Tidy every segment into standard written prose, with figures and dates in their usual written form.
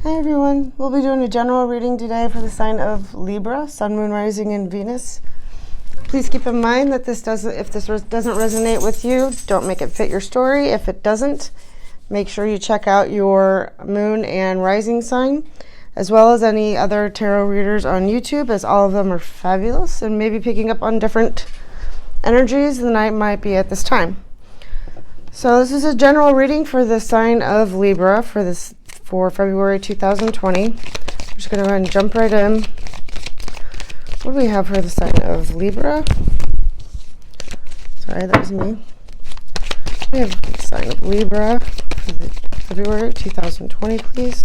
Hi everyone, we'll be doing a general reading today for the sign of Libra, Sun, Moon, Rising, and Venus. Please keep in mind that if this doesn't resonate with you, don't make it fit your story. If it doesn't, make sure you check out your Moon and Rising sign, as well as any other tarot readers on YouTube, as all of them are fabulous and maybe picking up on different energies than I might be at this time. So this is a general reading for the sign of Libra for February 2020. I'm just going to go ahead and jump right in. What do we have for the sign of Libra? Sorry, that was me. We have the sign of Libra for February 2020, please.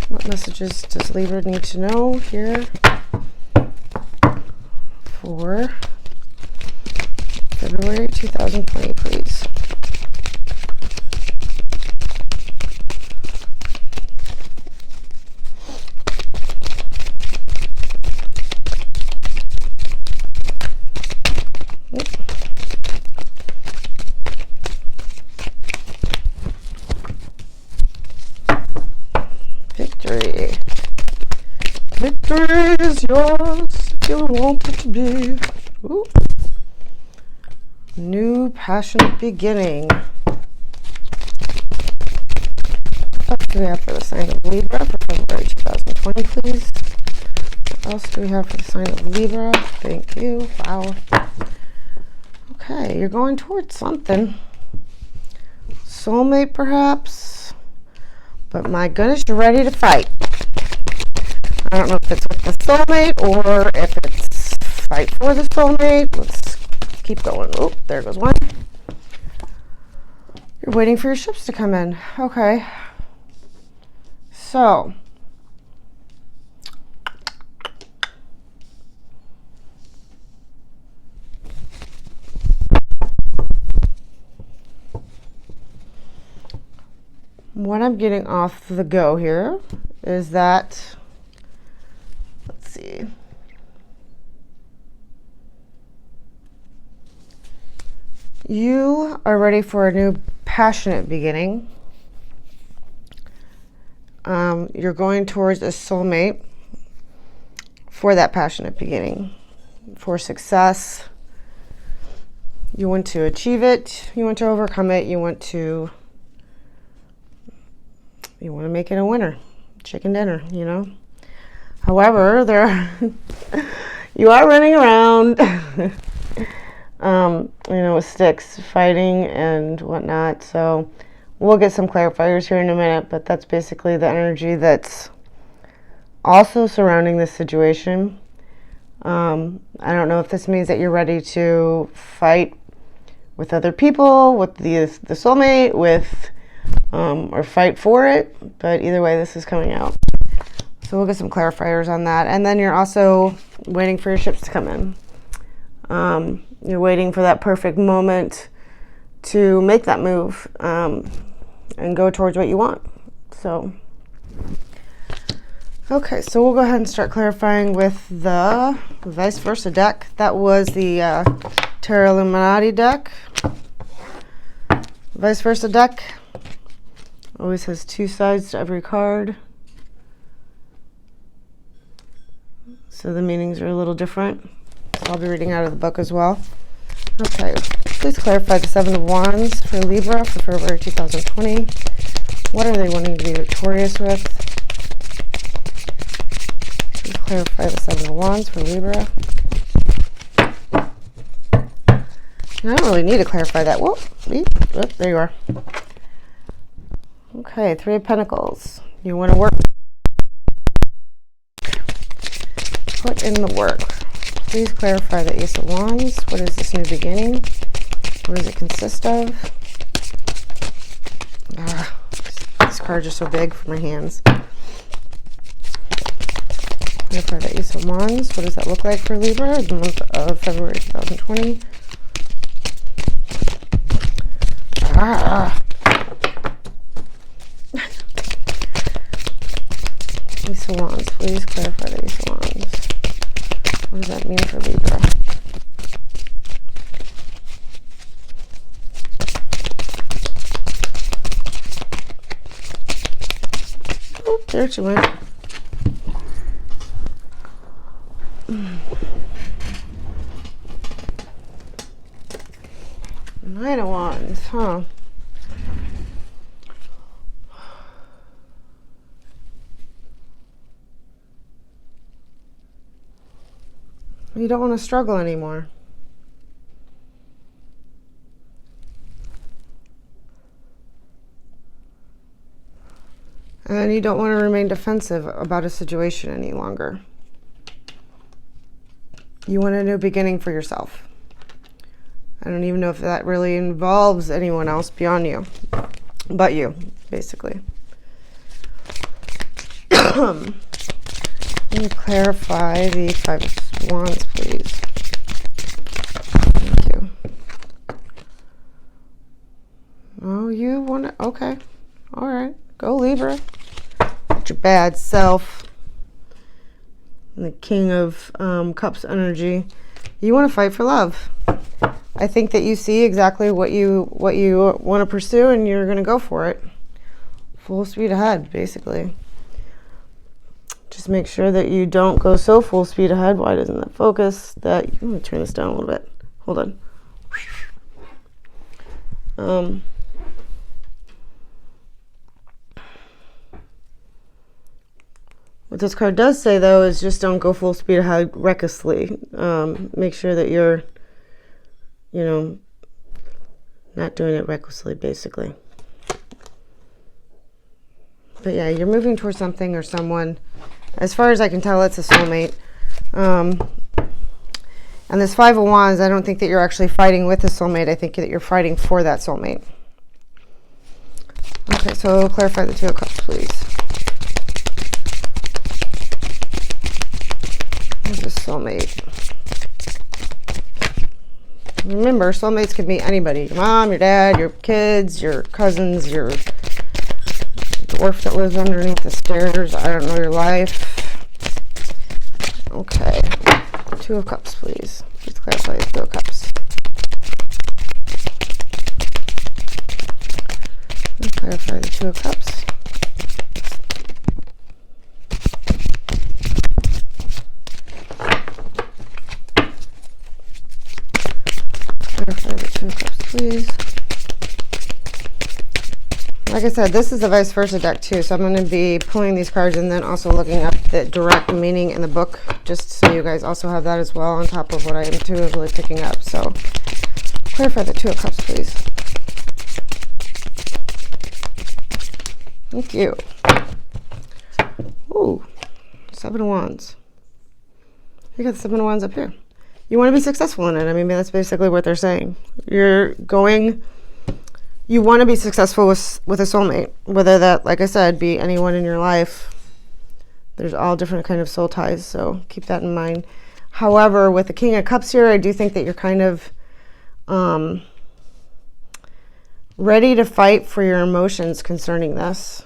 What messages does Libra need to know here for February 2020, please? Victory. Victory is yours if you want it to be. Ooh. New passionate beginning. What do we have for the sign of Libra for February 2020, please? What else do we have for the sign of Libra? Thank you. Wow. Okay, you're going towards something. Soulmate, perhaps? But my goodness, you're ready to fight. I don't know if it's with the soulmate or if it's fight for the soulmate. Let's keep going. Oh, there goes one. You're waiting for your ships to come in. Okay. So. What I'm getting off the go here is that, let's see, you are ready for a new passionate beginning. You're going towards a soulmate for that passionate beginning, for success. You want to achieve it. You want to overcome it. You want to make it a winner, chicken dinner, you know. However, you are running around, with sticks, fighting and whatnot. So we'll get some clarifiers here in a minute, but that's basically the energy that's also surrounding this situation. I don't know if this means that you're ready to fight with other people, with the soulmate, or fight for it, but either way, this is coming out. So we'll get some clarifiers on that. And then you're also waiting for your ships to come in. You're waiting for that perfect moment to make that move and go towards what you want. So, okay, so we'll go ahead and start clarifying with the vice versa deck. That was the Tarot Illuminati deck. Vice versa deck always has two sides to every card, so the meanings are a little different. So I'll be reading out of the book as well. Okay, please clarify the Seven of Wands for Libra for February 2020. What are they wanting to be victorious with? Please clarify the Seven of Wands for Libra. I don't really need to clarify that. Whoop, there you are. Okay, Three of Pentacles. You want to work. Put in the work. Please clarify the Ace of Wands. What is this new beginning? What does it consist of? These cards are so big for my hands. Clarify the Ace of Wands. What does that look like for Libra in the month of February 2020? Ace of Wands, please clarify the Ace of Wands. What does that mean for Libra? Oop. Spiritually. Nine of Wands, huh? You don't want to struggle anymore. And you don't want to remain defensive about a situation any longer. You want a new beginning for yourself. I don't even know if that really involves anyone else beyond you, but you, basically. Can you clarify the Five of Wands, please? Thank you. Oh, you want to? Okay. All right. Go, Libra. Get your bad self. And the King of Cups energy. You want to fight for love. I think that you see exactly what you want to pursue, and you're going to go for it. Full speed ahead, basically. Just make sure that you don't go so full speed ahead. Why doesn't that focus? That I'm going to turn this down a little bit. Hold on. What this card does say, though, is just don't go full speed ahead recklessly. Make sure that you're, you know, not doing it recklessly, basically. But yeah, you're moving towards something or someone. As far as I can tell, it's a soulmate. And this Five of Wands, I don't think that you're actually fighting with a soulmate. I think that you're fighting for that soulmate. Okay, so clarify the Two of Cups, please. Where's the soulmate? Remember, soulmates can be anybody. Your mom, your dad, your kids, your cousins, your dwarf that lives underneath the stairs. I don't know your life. Okay. Two of Cups, please. Please clarify the Two of Cups. Please clarify the Two of Cups. Clarify the Two of Cups, please. Like I said, this is the vice versa deck too, so I'm going to be pulling these cards and then also looking up the direct meaning in the book, just so you guys also have that as well on top of what I am intuitively picking up. So clarify the Two of Cups, please. Thank you. Ooh, Seven of Wands. You got the Seven of Wands up here. You want to be successful in it. I mean, that's basically what they're saying. You want to be successful with a soulmate, whether that, like I said, be anyone in your life. There's all different kind of soul ties, so keep that in mind. However, with the King of Cups here, I do think that you're kind of ready to fight for your emotions concerning this,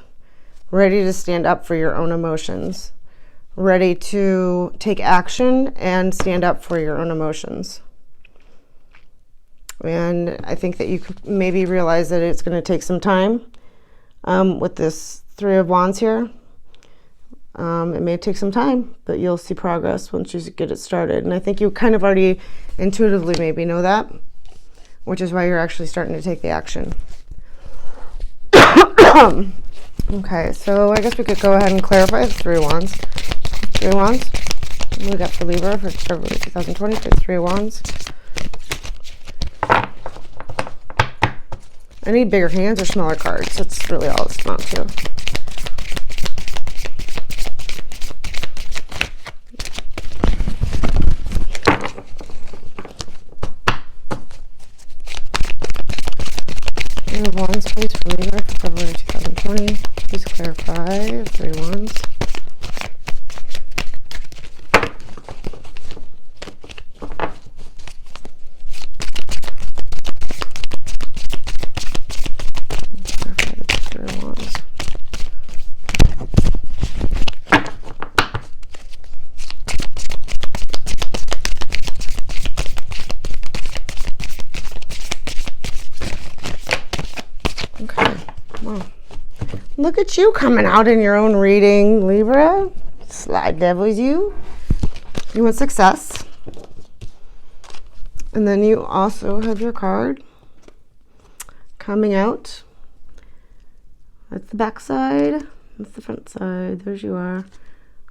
ready to stand up for your own emotions, ready to take action and stand up for your own emotions. And I think that you could maybe realize that it's going to take some time with this Three of Wands here. It may take some time, but you'll see progress once you get it started. And I think you kind of already intuitively maybe know that, which is why you're actually starting to take the action. Okay, so I guess we could go ahead and clarify the Three of Wands. Three of Wands. What do we got for Libra for February 2020 for the Three of Wands? I need bigger hands or smaller cards. That's really all it's amounts to. Three of Wands, please, for Libra for February 2020. Please clarify. Three of Wands. Look at you coming out in your own reading, Libra. Sly devils you. You want success. And then you also have your card coming out. That's the back side. That's the front side. There's you are.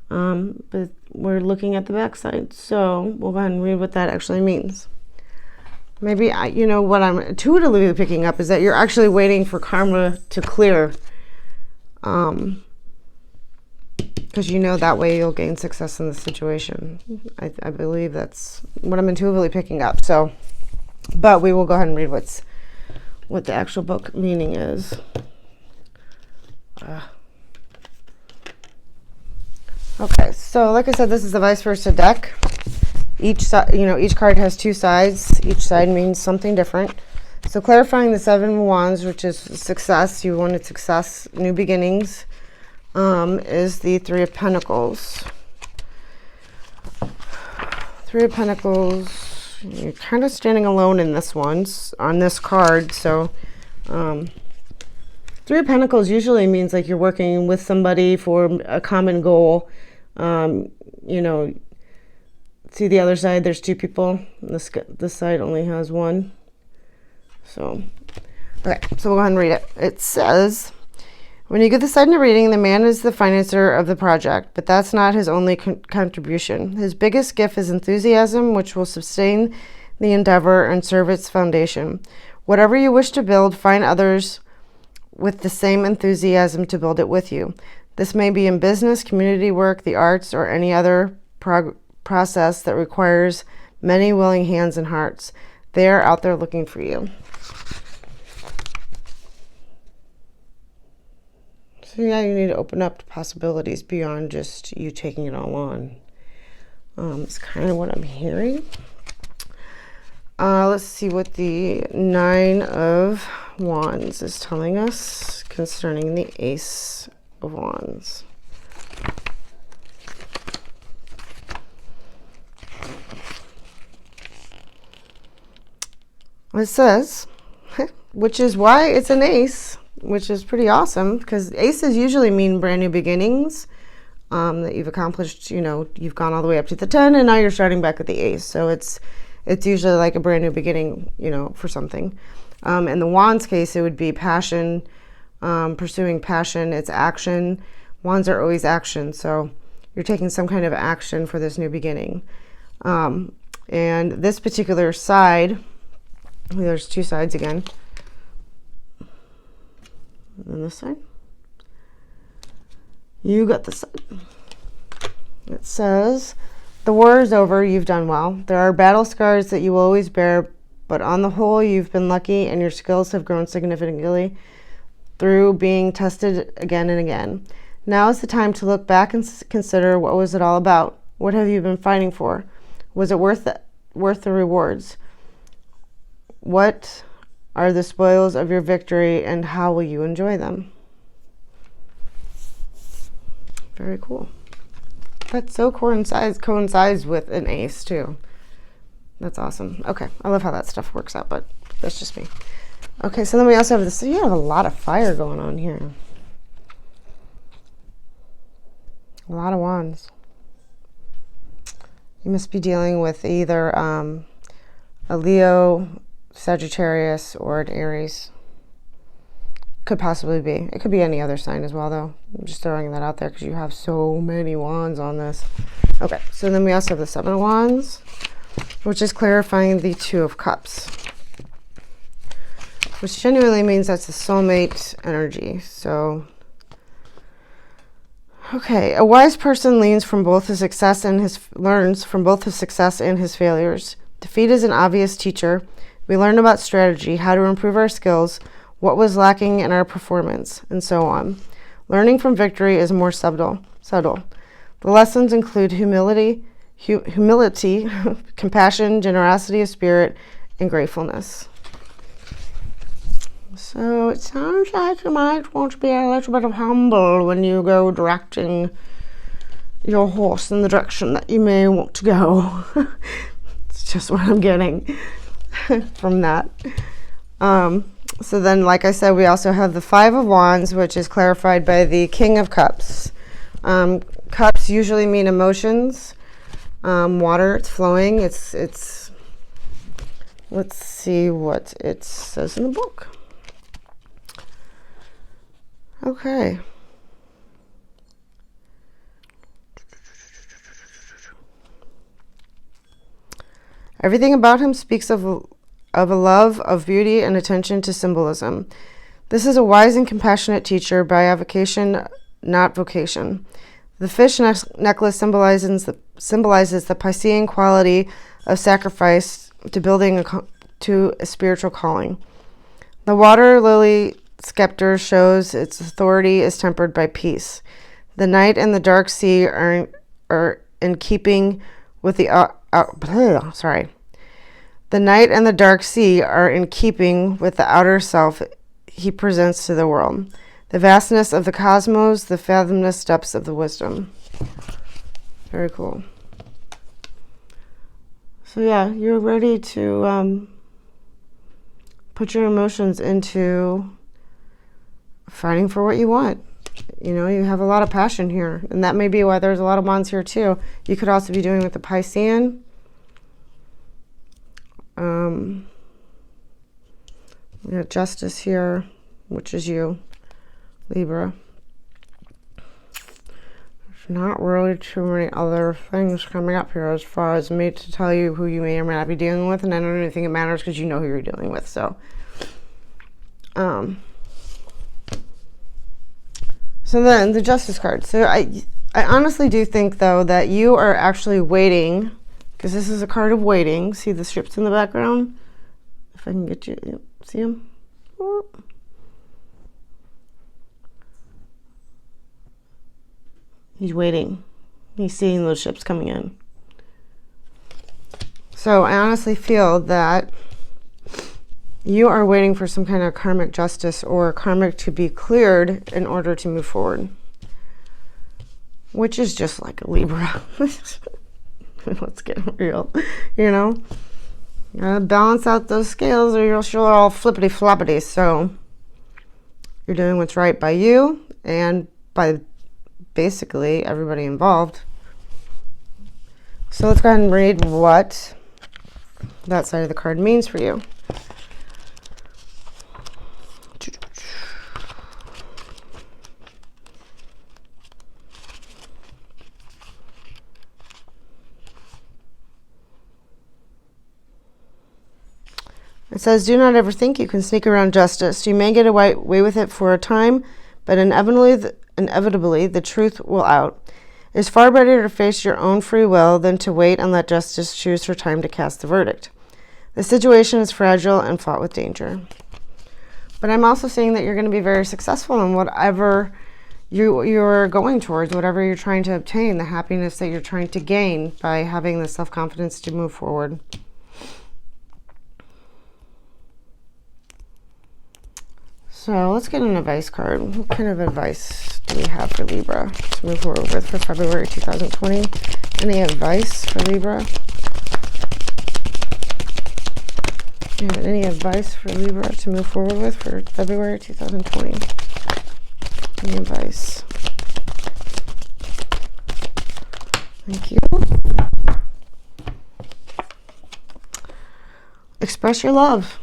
But we're looking at the back side. So we'll go ahead and read what that actually means. Maybe, you know, what I'm intuitively picking up is that you're actually waiting for karma to clear. Because you know that way you'll gain success in the situation. I believe that's what I'm intuitively picking up. So, but we will go ahead and read what the actual book meaning is. Okay, so like I said, this is the vice versa deck. Each side, you know, each card has two sides. Each side means something different. So clarifying the Seven of Wands, which is success, you wanted success, new beginnings, is the Three of Pentacles. Three of Pentacles, you're kind of standing alone in this one, on this card. So Three of Pentacles usually means like you're working with somebody for a common goal. You know, see the other side, there's two people. This side only has one. So, okay, so we'll go ahead and read it. It says, when you get this side in a reading, the man is the financier of the project, but that's not his only contribution. His biggest gift is enthusiasm, which will sustain the endeavor and serve its foundation. Whatever you wish to build, find others with the same enthusiasm to build it with you. This may be in business, community work, the arts, or any other process that requires many willing hands and hearts. They are out there looking for you. So yeah, you need to open up to possibilities beyond just you taking it all on. It's kind of what I'm hearing. Let's see what the Nine of Wands is telling us concerning the Ace of Wands. It says, which is why it's an ace, which is pretty awesome, because aces usually mean brand new beginnings, that you've accomplished, you know, you've gone all the way up to the 10 and now you're starting back at the ace. So it's usually like a brand new beginning, you know, for something. In the Wands case, it would be passion, pursuing passion, it's action. Wands are always action, so you're taking some kind of action for this new beginning. And this particular side, there's two sides again. And then this side. You got this side. It says, the war is over, you've done well. There are battle scars that you will always bear, but on the whole, you've been lucky and your skills have grown significantly through being tested again and again. Now is the time to look back and consider, what was it all about? What have you been fighting for? Was it worth the rewards? What are the spoils of your victory and how will you enjoy them? Very cool. That so coincides with an ace too. That's awesome. Okay, I love how that stuff works out, but that's just me. Okay, so then we also have this. So you have a lot of fire going on here. A lot of wands. You must be dealing with either a Leo, Sagittarius, or an Aries. Could possibly be. It could be any other sign as well, though. I'm just throwing that out there because you have so many wands on this. Okay, so then we also have the Seven of Wands, which is clarifying the Two of Cups, which genuinely means that's the soulmate energy. So, okay, a wise person learns from both his success and his failures. Defeat is an obvious teacher. We learn about strategy, how to improve our skills, what was lacking in our performance, and so on. Learning from victory is more subtle. The lessons include humility, compassion, generosity of spirit, and gratefulness. So it sounds like you might want to be a little bit of humble when you go directing your horse in the direction that you may want to go. It's just what I'm getting from that. So then, like I said, we also have the Five of Wands, which is clarified by the King of Cups. Cups usually mean emotions. Water, it's flowing. It's. Let's see what it says in the book. Okay. Everything about him speaks of a love of beauty and attention to symbolism. This is a wise and compassionate teacher by avocation, not vocation. The fish necklace symbolizes the Piscean quality of sacrifice to building to a spiritual calling. The water lily scepter shows its authority is tempered by peace. The night and the dark sea are in keeping with the The night and the dark sea are in keeping with the outer self he presents to the world. The vastness of the cosmos, the fathomless depths of the wisdom. Very cool. So yeah, you're ready to put your emotions into fighting for what you want. You know, you have a lot of passion here, and that may be why there's a lot of wands here too. You could also be doing with the Piscean. We got Justice here, which is you, Libra. There's not really too many other things coming up here as far as me to tell you who you may or may not be dealing with, and I don't even think it matters because you know who you're dealing with. So, so then the Justice card. So I honestly do think though that you are actually waiting, because this is a card of waiting. See the ships in the background? If I can get you, yep, see them? He's waiting. He's seeing those ships coming in. So I honestly feel that you are waiting for some kind of karmic justice or karmic to be cleared in order to move forward. Which is just like a Libra. Let's get real, you know? You gotta balance out those scales or you'll show all flippity floppity. So you're doing what's right by you and by basically everybody involved. So let's go ahead and read what that side of the card means for you. It says, do not ever think you can sneak around justice. You may get away with it for a time, but inevitably the truth will out. It is far better to face your own free will than to wait and let justice choose her time to cast the verdict. The situation is fragile and fraught with danger. But I'm also seeing that you're going to be very successful in whatever you're going towards, whatever you're trying to obtain, the happiness that you're trying to gain by having the self-confidence to move forward. So let's get an advice card. What kind of advice do we have for Libra to move forward with for February 2020? Any advice for Libra? Yeah, any advice for Libra to move forward with for February 2020? Any advice? Thank you. Express your love.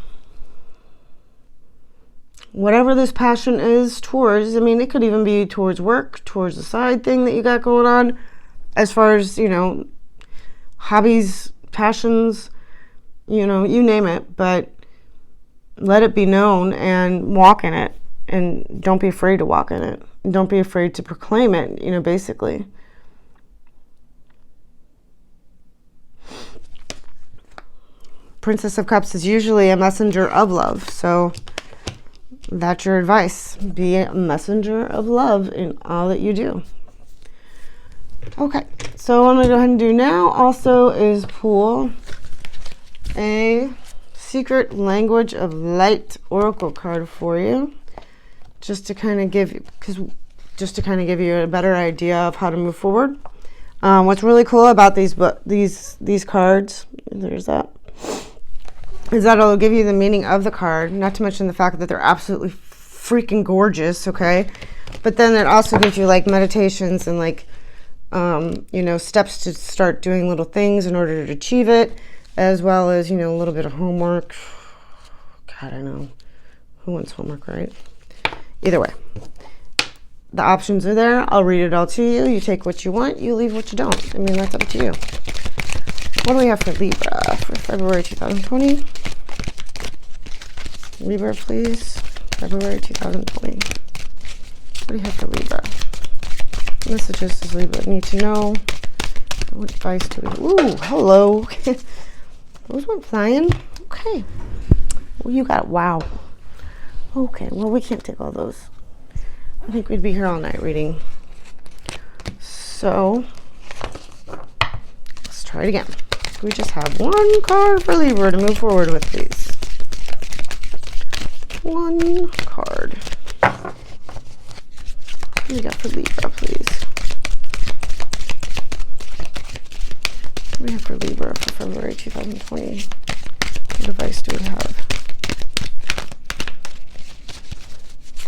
Whatever this passion is towards, I mean, it could even be towards work, towards the side thing that you got going on, as far as, you know, hobbies, passions, you know, you name it, but let it be known and walk in it, and don't be afraid to walk in it. Don't be afraid to proclaim it, you know, basically. Princess of Cups is usually a messenger of love, so that's your advice. Be a messenger of love in all that you do. Okay, so what I'm going to go ahead and do now also is pull a Secret Language of Light Oracle card for you, just to kind of give you, a better idea of how to move forward. What's really cool about these cards, there's that, is that it'll give you the meaning of the card, not to mention the fact that they're absolutely freaking gorgeous, okay? But then it also gives you like meditations and like, you know, steps to start doing little things in order to achieve it, as well as, you know, a little bit of homework. God, I know. Who wants homework, right? Either way, the options are there. I'll read it all to you. You take what you want. You leave what you don't. I mean, that's up to you. What do we have for Libra for February 2020? Libra, please. February 2020. What do you have for Libra? Messages does Libra need to know? What advice do we... Ooh, hello. Those went flying. Okay. Well, you got... Wow. Okay, well, we can't take all those. I think we'd be here all night reading. So, let's try it again. We just have one card for Libra to move forward with, please. One card. What do we got for Libra, please? What do we have for Libra for February 2020? What advice do we have?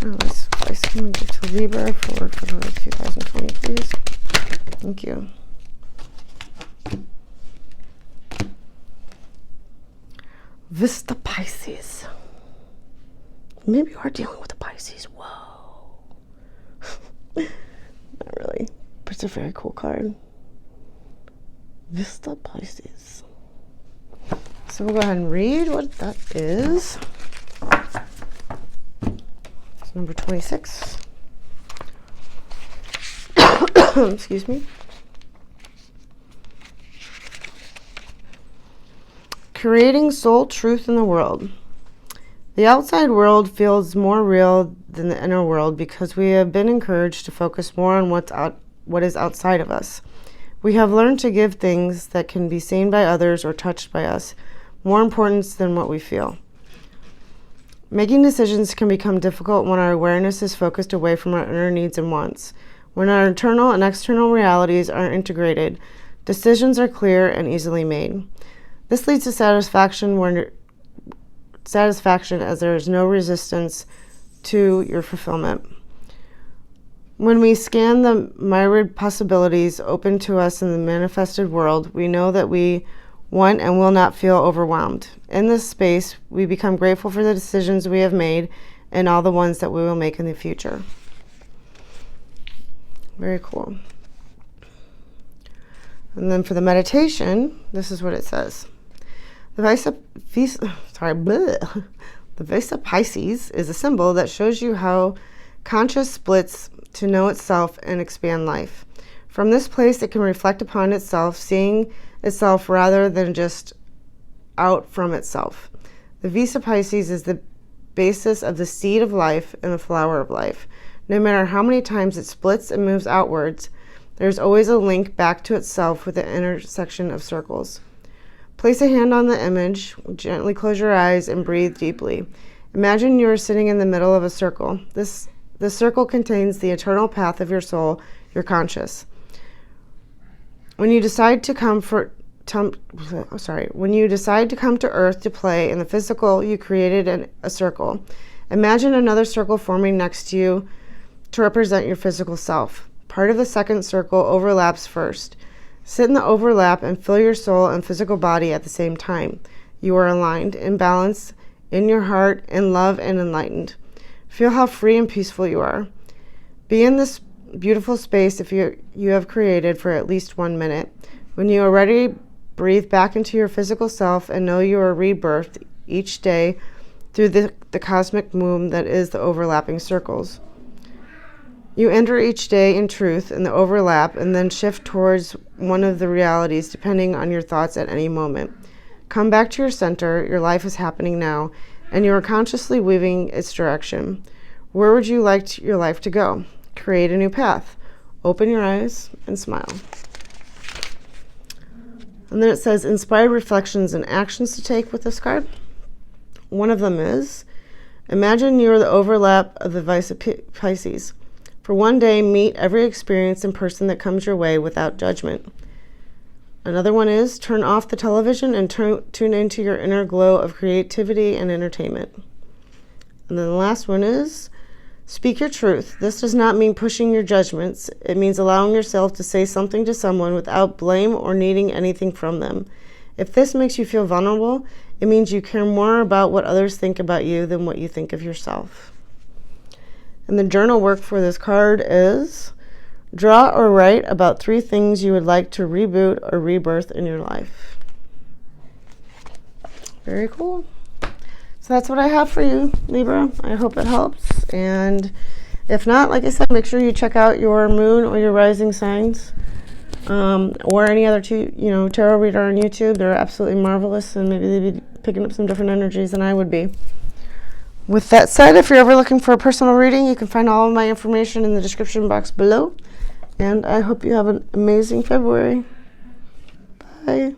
Oh, this advice can we give to Libra for February 2020, please? Thank you. Vista Pisces. Maybe you are dealing with a Pisces. Whoa. Not really. But it's a very cool card. Vista Pisces. So we'll go ahead and read what that is. It's number 26. Excuse me. Creating soul truth in the world. The outside world feels more real than the inner world because we have been encouraged to focus more on what is outside of us. We have learned to give things that can be seen by others or touched by us more importance than what we feel. Making decisions can become difficult when our awareness is focused away from our inner needs and wants. When our internal and external realities are integrated, decisions are clear and easily made. This leads to satisfaction as there is no resistance to your fulfillment. When we scan the myriad possibilities open to us in the manifested world, we know that we want and will not feel overwhelmed. In this space, we become grateful for the decisions we have made and all the ones that we will make in the future. Very cool. And then for the meditation, this is what it says. The Visa Pisces is a symbol that shows you how conscious splits to know itself and expand life. From this place, it can reflect upon itself, seeing itself rather than just out from itself. The Visa Pisces is the basis of the seed of life and the flower of life. No matter how many times it splits and moves outwards, there's always a link back to itself with the intersection of circles. Place a hand on the image, gently close your eyes, and breathe deeply. Imagine you are sitting in the middle of a circle. This circle contains the eternal path of your soul, your conscious. When you decide to come to Earth to play in the physical, you created a circle. Imagine another circle forming next to you to represent your physical self. Part of the second circle overlaps first. Sit in the overlap and feel your soul and physical body at the same time. You are aligned, in balance, in your heart, in love, and enlightened. Feel how free and peaceful you are. Be in this beautiful space if you have created for at least 1 minute. When you are ready, breathe back into your physical self and know you are rebirthed each day through the cosmic womb that is the overlapping circles. You enter each day in truth in the overlap and then shift towards one of the realities depending on your thoughts at any moment. Come back to your center. Your life is happening now, and you are consciously weaving its direction. Where would you like your life to go? Create a new path. Open your eyes and smile. And then it says inspired reflections and actions to take with this card. One of them is, imagine you are the overlap of the Visa Pisces. For one day, meet every experience and person that comes your way without judgment. Another one is turn off the television and tune into your inner glow of creativity and entertainment. And then the last one is speak your truth. This does not mean pushing your judgments. It means allowing yourself to say something to someone without blame or needing anything from them. If this makes you feel vulnerable, it means you care more about what others think about you than what you think of yourself. And the journal work for this card is draw or write about 3 things you would like to reboot or rebirth in your life. Very cool. So that's what I have for you, Libra. I hope it helps. And if not, like I said, make sure you check out your moon or your rising signs, or any other tarot reader on YouTube. They're absolutely marvelous, and maybe they'd be picking up some different energies than I would be. With that said, if you're ever looking for a personal reading, you can find all of my information in the description box below. And I hope you have an amazing February. Bye.